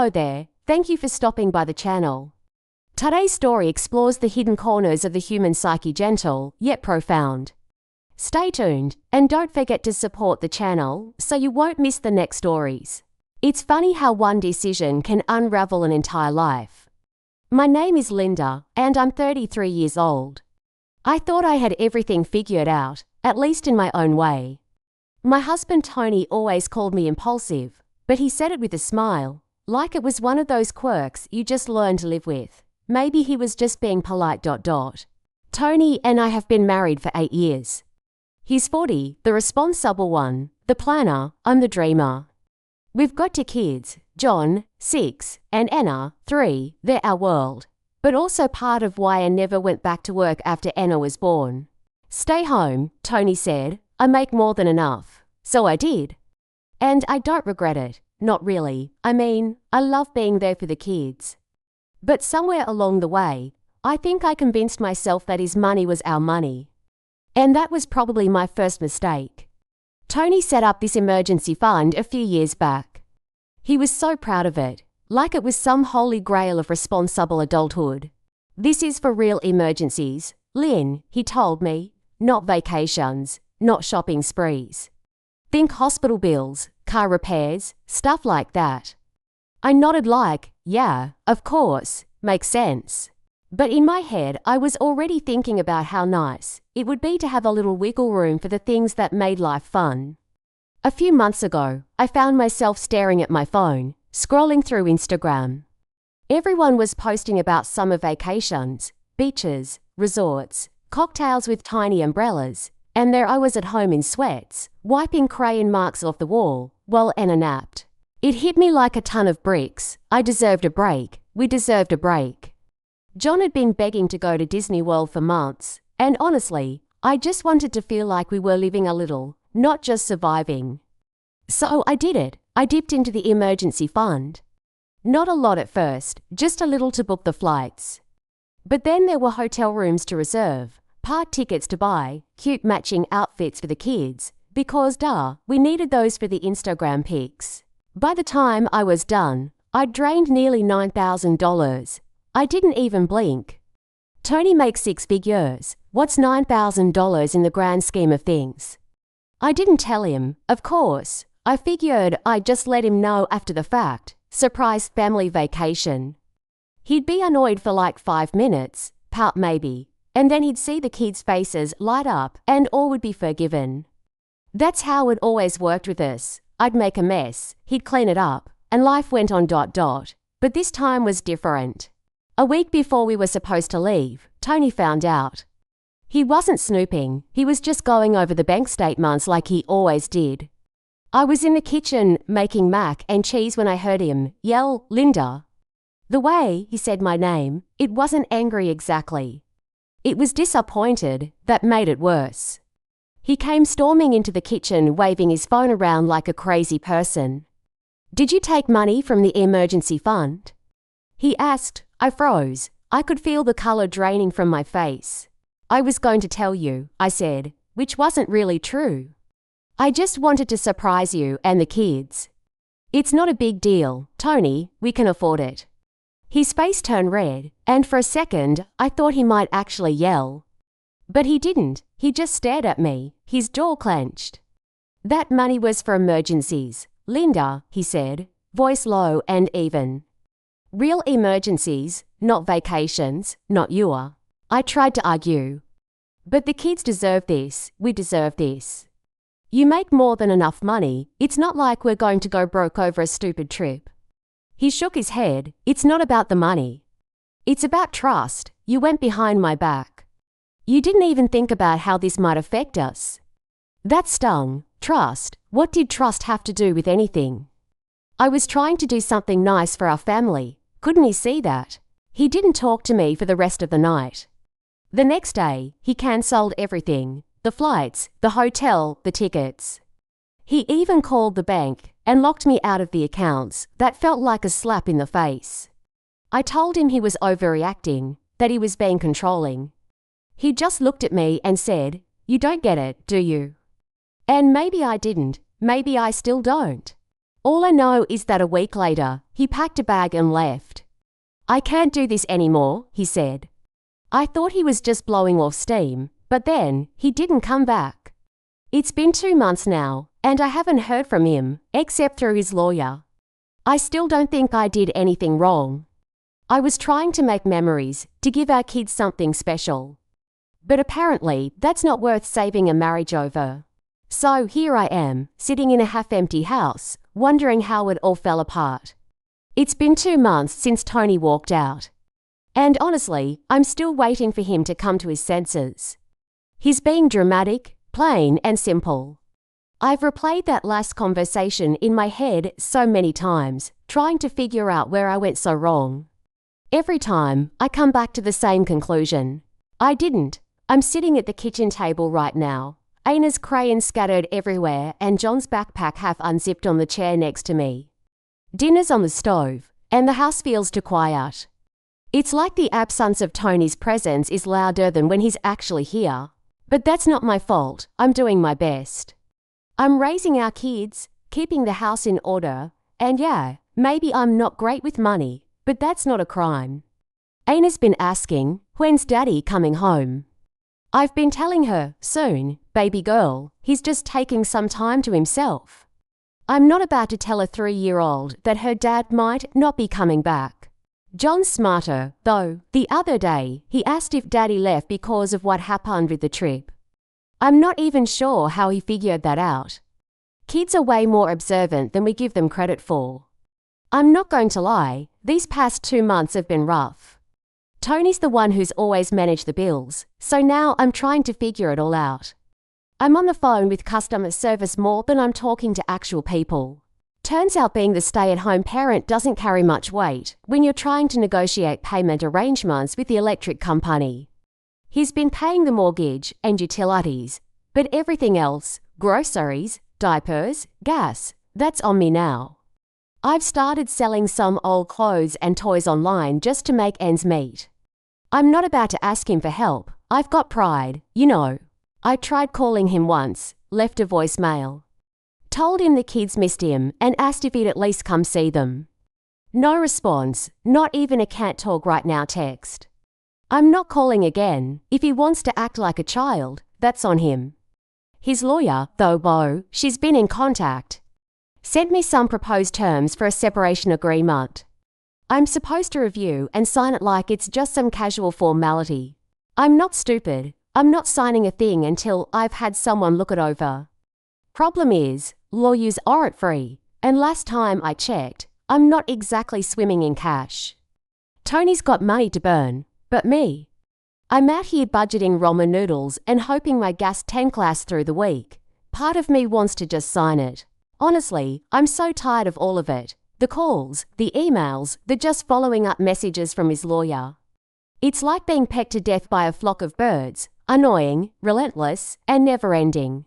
Hello there, thank you for stopping by the channel. Today's story explores the hidden corners of the human psyche, gentle yet profound. Stay tuned and don't forget to support the channel so you won't miss the next stories. It's funny how one decision can unravel an entire life. My name is Linda and I'm 33 years old. I thought I had everything figured out, at least in my own way. My husband Tony always called me impulsive, but he said it with a smile, like it was one of those quirks you just learn to live with. Maybe he was just being polite. Tony and I have been married for 8 years. He's 40, the responsible one, the planner, I'm the dreamer. We've got 2 kids, John, 6, and Anna, 3, they're our world. But also part of why I never went back to work after Anna was born. Stay home, Tony said, I make more than enough. So I did. And I don't regret it, not really. I mean, I love being there for the kids. But somewhere along the way, I think I convinced myself that his money was our money. And that was probably my first mistake. Tony set up this emergency fund a few years back. He was so proud of it, like it was some holy grail of responsible adulthood. This is for real emergencies, Lynn, he told me, not vacations, not shopping sprees. Think hospital bills, car repairs, stuff like that. I nodded like, yeah, of course, makes sense. But in my head, I was already thinking about how nice it would be to have a little wiggle room for the things that made life fun. A few months ago, I found myself staring at my phone, scrolling through Instagram. Everyone was posting about summer vacations, beaches, resorts, cocktails with tiny umbrellas, and there I was at home in sweats, wiping crayon marks off the wall, while Anna napped. It hit me like a ton of bricks. I deserved a break. We deserved a break. John had been begging to go to Disney World for months, and honestly, I just wanted to feel like we were living a little, not just surviving. So I did it. I dipped into the emergency fund. Not a lot at first, just a little to book the flights. But then there were hotel rooms to reserve, park tickets to buy, cute matching outfits for the kids, because we needed those for the Instagram pics. By the time I was done, I'd drained nearly $9,000. I didn't even blink. Tony makes 6 figures. What's $9,000 in the grand scheme of things? I didn't tell him, of course. I figured I'd just let him know after the fact. Surprise family vacation. He'd be annoyed for like 5 minutes, pout maybe, and then he'd see the kids' faces light up and all would be forgiven. That's how it always worked with us. I'd make a mess, he'd clean it up, and life went on. But this time was different. A week before we were supposed to leave, Tony found out. He wasn't snooping, he was just going over the bank statements like he always did. I was in the kitchen making mac and cheese when I heard him yell, Linda. The way he said my name, it wasn't angry exactly. It was disappointed. That made it worse. He came storming into the kitchen waving his phone around like a crazy person. Did you take money from the emergency fund? He asked. I froze. I could feel the color draining from my face. I was going to tell you, I said, which wasn't really true. I just wanted to surprise you and the kids. It's not a big deal, Tony, we can afford it. His face turned red, and for a second, I thought he might actually yell. But he didn't, he just stared at me, his jaw clenched. That money was for emergencies, Linda, he said, voice low and even. Real emergencies, not vacations, not your. I tried to argue. But the kids deserve this, we deserve this. You make more than enough money, it's not like we're going to go broke over a stupid trip. He shook his head, it's not about the money. It's about trust, you went behind my back. You didn't even think about how this might affect us. That stung. Trust, what did trust have to do with anything? I was trying to do something nice for our family, couldn't he see that? He didn't talk to me for the rest of the night. The next day, he cancelled everything, the flights, the hotel, the tickets. He even called the bank and locked me out of the accounts. That felt like a slap in the face. I told him he was overreacting, that he was being controlling. He just looked at me and said, you don't get it, do you? And maybe I didn't, maybe I still don't. All I know is that a week later, he packed a bag and left. I can't do this anymore, he said. I thought he was just blowing off steam, but then he didn't come back. It's been 2 months now, and I haven't heard from him, except through his lawyer. I still don't think I did anything wrong. I was trying to make memories, to give our kids something special. But apparently, that's not worth saving a marriage over. So here I am, sitting in a half-empty house, wondering how it all fell apart. It's been 2 months since Tony walked out. And honestly, I'm still waiting for him to come to his senses. He's being dramatic, plain and simple. I've replayed that last conversation in my head so many times, trying to figure out where I went so wrong. Every time, I come back to the same conclusion. I didn't. I'm sitting at the kitchen table right now. Aina's crayons scattered everywhere and John's backpack half unzipped on the chair next to me. Dinner's on the stove, and the house feels too quiet. It's like the absence of Tony's presence is louder than when he's actually here. But that's not my fault. I'm doing my best. I'm raising our kids, keeping the house in order, and yeah, maybe I'm not great with money, but that's not a crime. Aina's been asking, when's Daddy coming home? I've been telling her, soon, baby girl, he's just taking some time to himself. I'm not about to tell a 3-year-old that her dad might not be coming back. John's smarter, though. The other day, he asked if Daddy left because of what happened with the trip. I'm not even sure how he figured that out. Kids are way more observant than we give them credit for. I'm not going to lie, these past 2 months have been rough. Tony's the one who's always managed the bills, so now I'm trying to figure it all out. I'm on the phone with customer service more than I'm talking to actual people. Turns out being the stay-at-home parent doesn't carry much weight when you're trying to negotiate payment arrangements with the electric company. He's been paying the mortgage and utilities, but everything else, groceries, diapers, gas, that's on me now. I've started selling some old clothes and toys online just to make ends meet. I'm not about to ask him for help. I've got pride, you know. I tried calling him once, left a voicemail. Told him the kids missed him and asked if he'd at least come see them. No response, not even a can't talk right now text. I'm not calling again. If he wants to act like a child, that's on him. His lawyer, though Bo, she's been in contact. Sent me some proposed terms for a separation agreement. I'm supposed to review and sign it like it's just some casual formality. I'm not stupid. I'm not signing a thing until I've had someone look it over. Problem is, lawyers aren't free, and last time I checked, I'm not exactly swimming in cash. Tony's got money to burn, but me? I'm out here budgeting ramen noodles and hoping my gas tank lasts through the week. Part of me wants to just sign it. Honestly, I'm so tired of all of it. The calls, the emails, the just following up messages from his lawyer. It's like being pecked to death by a flock of birds, annoying, relentless, and never-ending.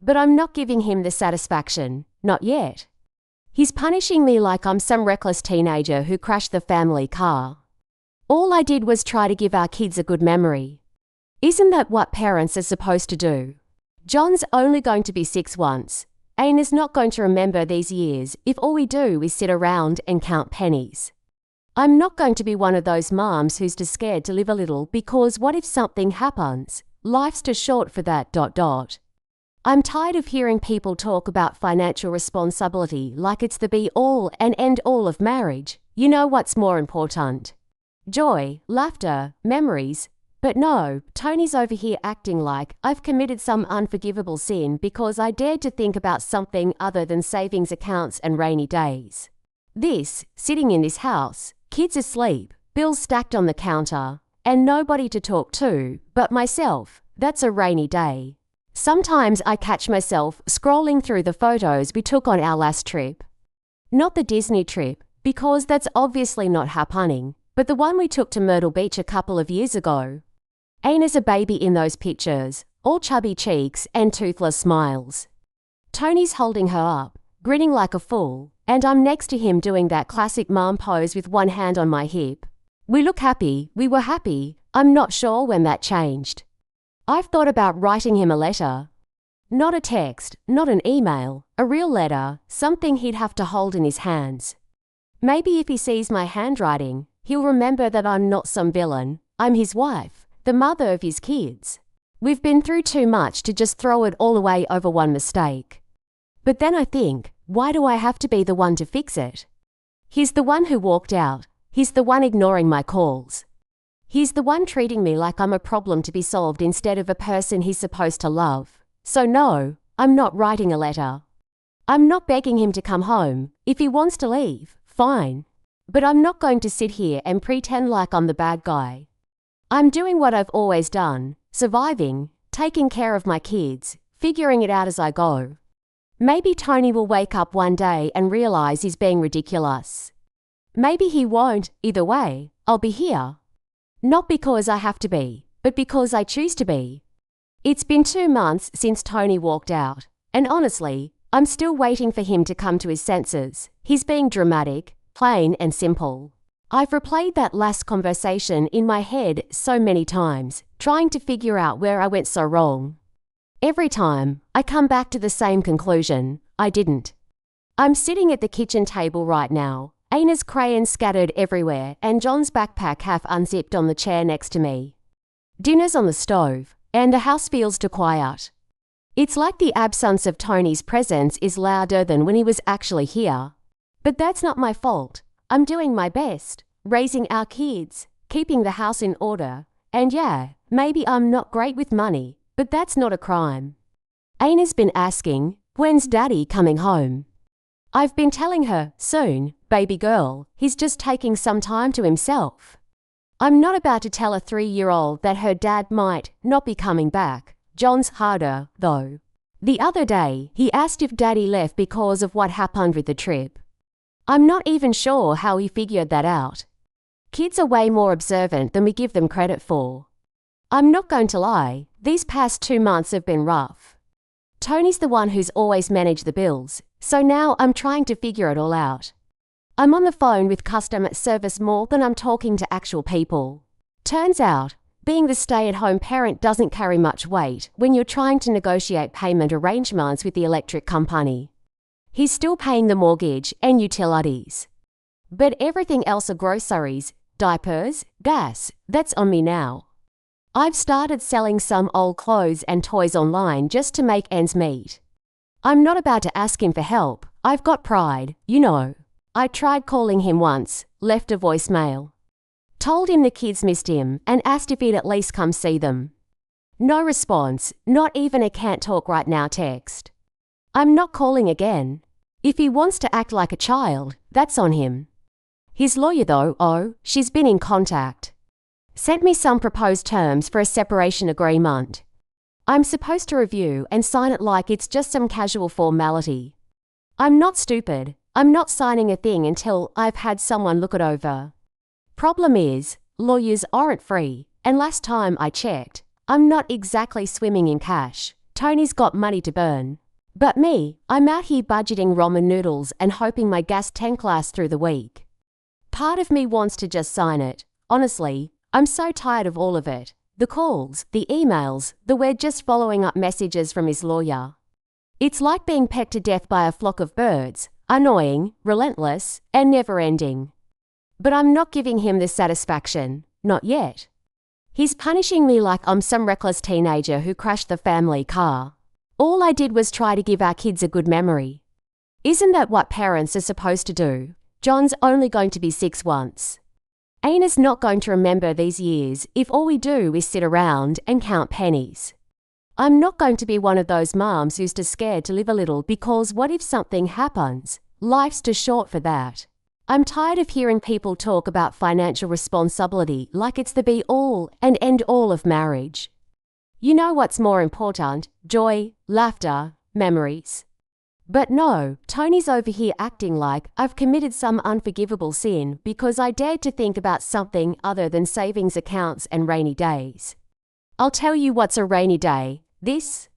But I'm not giving him the satisfaction, not yet. He's punishing me like I'm some reckless teenager who crashed the family car. All I did was try to give our kids a good memory. Isn't that what parents are supposed to do? John's only going to be 6 once. Aina's not going to remember these years if all we do is sit around and count pennies. I'm not going to be one of those moms who's too scared to live a little because what if something happens? Life's too short for that ... I'm tired of hearing people talk about financial responsibility like it's the be-all and end-all of marriage. You know what's more important? Joy, laughter, memories. But no, Tony's over here acting like I've committed some unforgivable sin because I dared to think about something other than savings accounts and rainy days. This, sitting in this house, kids asleep, bills stacked on the counter, and nobody to talk to but myself, that's a rainy day. Sometimes I catch myself scrolling through the photos we took on our last trip. Not the Disney trip, because that's obviously not happening, but the one we took to Myrtle Beach a couple of years ago. Aina's a baby in those pictures, all chubby cheeks and toothless smiles. Tony's holding her up, grinning like a fool, and I'm next to him doing that classic mom pose with one hand on my hip. We look happy, we were happy. I'm not sure when that changed. I've thought about writing him a letter. Not a text, not an email, a real letter, something he'd have to hold in his hands. Maybe if he sees my handwriting, he'll remember that I'm not some villain. I'm his wife, the mother of his kids. We've been through too much to just throw it all away over one mistake. But then I think, why do I have to be the one to fix it? He's the one who walked out. He's the one ignoring my calls. He's the one treating me like I'm a problem to be solved instead of a person he's supposed to love. So no, I'm not writing a letter. I'm not begging him to come home. If he wants to leave, fine. But I'm not going to sit here and pretend like I'm the bad guy. I'm doing what I've always done, surviving, taking care of my kids, figuring it out as I go. Maybe Tony will wake up one day and realize he's being ridiculous. Maybe he won't. Either way, I'll be here. Not because I have to be, but because I choose to be. It's been 2 months since Tony walked out, and honestly, I'm still waiting for him to come to his senses. He's being dramatic, plain and simple. I've replayed that last conversation in my head so many times, trying to figure out where I went so wrong. Every time, I come back to the same conclusion. I didn't. I'm sitting at the kitchen table right now, Aina's crayons scattered everywhere and John's backpack half unzipped on the chair next to me. Dinner's on the stove, and the house feels too quiet. It's like the absence of Tony's presence is louder than when he was actually here. But that's not my fault. I'm doing my best, raising our kids, keeping the house in order, and yeah, maybe I'm not great with money, but that's not a crime. Aina's been asking, when's Daddy coming home? I've been telling her, soon, baby girl, he's just taking some time to himself. I'm not about to tell a 3-year-old that her dad might not be coming back. John's harder, though. The other day, he asked if Daddy left because of what happened with the trip. I'm not even sure how he figured that out. Kids are way more observant than we give them credit for. I'm not going to lie, these past 2 months have been rough. Tony's the one who's always managed the bills, so now I'm trying to figure it all out. I'm on the phone with customer service more than I'm talking to actual people. Turns out, being the stay-at-home parent doesn't carry much weight when you're trying to negotiate payment arrangements with the electric company. He's still paying the mortgage and utilities. But everything else are groceries, diapers, gas, that's on me now. I've started selling some old clothes and toys online just to make ends meet. I'm not about to ask him for help. I've got pride, you know. I tried calling him once, left a voicemail. Told him the kids missed him and asked if he'd at least come see them. No response, not even a can't talk right now text. I'm not calling again. If he wants to act like a child, that's on him. His lawyer though, she's been in contact. Sent me some proposed terms for a separation agreement. I'm supposed to review and sign it like it's just some casual formality. I'm not stupid. I'm not signing a thing until I've had someone look it over. Problem is, lawyers aren't free, and last time I checked, I'm not exactly swimming in cash. Tony's got money to burn. But me, I'm out here budgeting ramen noodles and hoping my gas tank lasts through the week. Part of me wants to just sign it. Honestly, I'm so tired of all of it. The calls, the emails, the we're just following up messages from his lawyer. It's like being pecked to death by a flock of birds, annoying, relentless, and never-ending. But I'm not giving him this satisfaction, not yet. He's punishing me like I'm some reckless teenager who crashed the family car. All I did was try to give our kids a good memory. Isn't that what parents are supposed to do? John's only going to be 6 once. Aina's not going to remember these years if all we do is sit around and count pennies. I'm not going to be one of those moms who's too scared to live a little because what if something happens? Life's too short for that. I'm tired of hearing people talk about financial responsibility like it's the be-all and end-all of marriage. You know what's more important? Joy, laughter, memories. But no, Tony's over here acting like I've committed some unforgivable sin because I dared to think about something other than savings accounts and rainy days. I'll tell you what's a rainy day. This.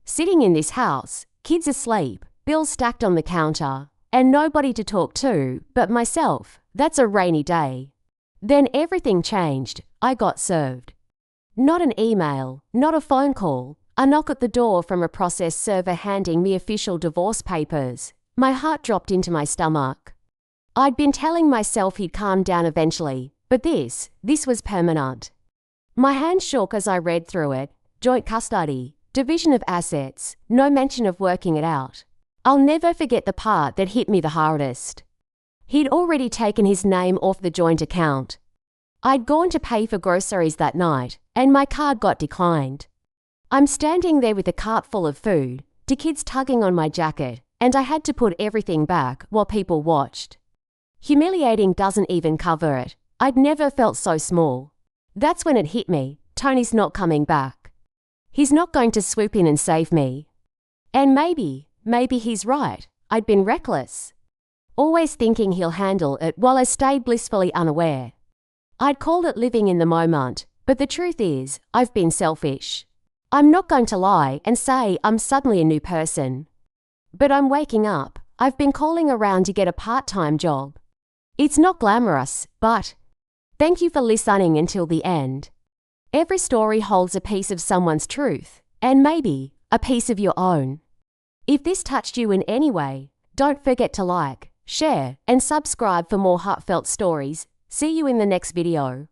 Sitting in this house, kids asleep, bills stacked on the counter, and nobody to talk to but myself. That's a rainy day. Then everything changed. I got served. Not an email, not a phone call. A knock at the door from a process server handing me official divorce papers. My heart dropped into my stomach. I'd been telling myself he'd calm down eventually, but this was permanent. My hand shook as I read through it. Joint custody, division of assets, no mention of working it out. I'll never forget the part that hit me the hardest. He'd already taken his name off the joint account. I'd gone to pay for groceries that night, and my card got declined. I'm standing there with a cart full of food, the kids tugging on my jacket, and I had to put everything back while people watched. Humiliating doesn't even cover it. I'd never felt so small. That's when it hit me. Tony's not coming back. He's not going to swoop in and save me. And maybe he's right. I'd been reckless. Always thinking he'll handle it while I stayed blissfully unaware. I'd called it living in the moment, but the truth is, I've been selfish. I'm not going to lie and say I'm suddenly a new person. But I'm waking up. I've been calling around to get a part-time job. It's not glamorous, but thank you for listening until the end. Every story holds a piece of someone's truth, and maybe a piece of your own. If this touched you in any way, don't forget to like, share, and subscribe for more heartfelt stories. See you in the next video.